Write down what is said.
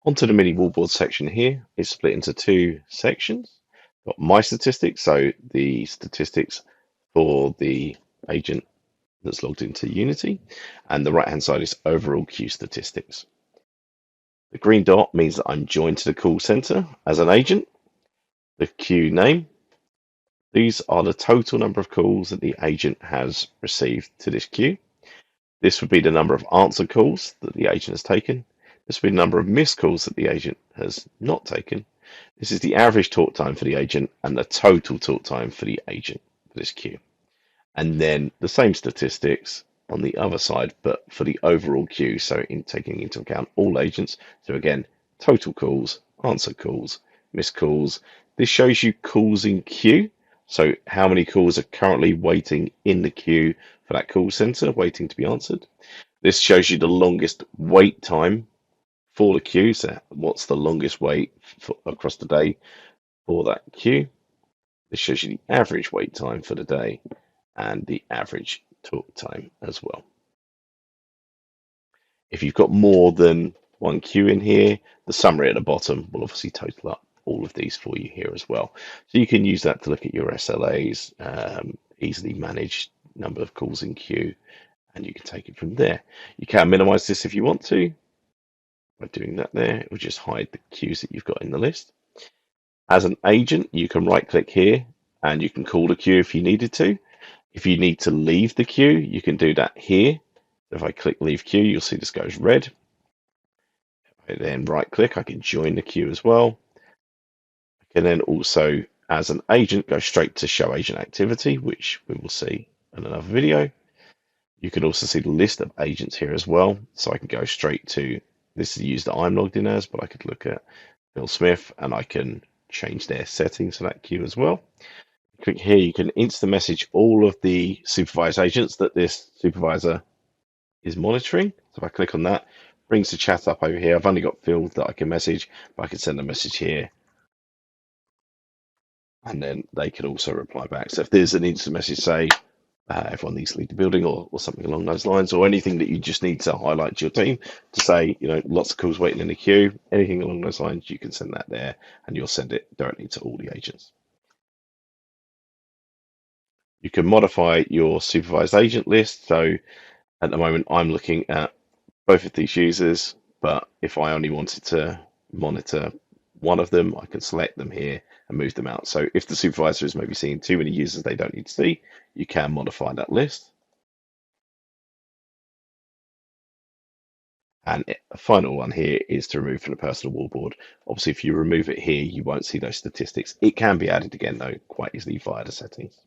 Onto the mini wallboard section here. It's split into two sections. Got my statistics, so the statistics for the agent that's logged into Unity, and the right hand side is overall queue statistics. The green dot means that I'm joined to the call center as an agent. The queue name, these are the total number of calls that the agent has received to this queue. This would be the number of answer calls that the agent has taken. This would be the number of missed calls that the agent has not taken. This is the average talk time for the agent and the total talk time for the agent for this queue. And then the same statistics on the other side, but for the overall queue, so in taking into account all agents. So again, total calls, answer calls, missed calls. This shows you calls in queue. So how many calls are currently waiting in the queue for that call center, waiting to be answered. This shows you the longest wait time for the queue. So what's the longest wait across the day for that queue? This shows you the average wait time for the day and the average talk time as well. If you've got more than one queue in here, the summary at the bottom will obviously total up all of these for you here as well. So you can use that to look at your SLAs, easily manage number of calls in queue, and you can take it from there. You can minimize this if you want to. By doing that there, it will just hide the queues that you've got in the list. As an agent, you can right click here and you can call the queue if you needed to. If you need to leave the queue, you can do that here. If I click leave queue, you'll see this goes red. If I then right click, I can join the queue as well. I can then also, as an agent, go straight to show agent activity, which we will see in another video. You can also see the list of agents here as well. So I can go straight to, this is the user that I'm logged in as, but I could look at Bill Smith and I can change their settings for that queue as well. Click here, you can instant message all of the supervised agents that this supervisor is monitoring. So if I click on that, brings the chat up over here. I've only got fields that I can message, but I can send a message here. And then they can also reply back. So if there's an instant message, say, everyone needs to leave the building or something along those lines, or anything that you just need to highlight to your team to say, lots of calls waiting in the queue, anything along those lines, you can send that there and you'll send it directly to all the agents. You can modify your supervised agent list. So at the moment, I'm looking at both of these users, but if I only wanted to monitor one of them, I can select them here and move them out. So if the supervisor is maybe seeing too many users they don't need to see, you can modify that list. And the final one here is to remove from the personal wallboard. Obviously, if you remove it here, you won't see those statistics. It can be added again, though, quite easily via the settings.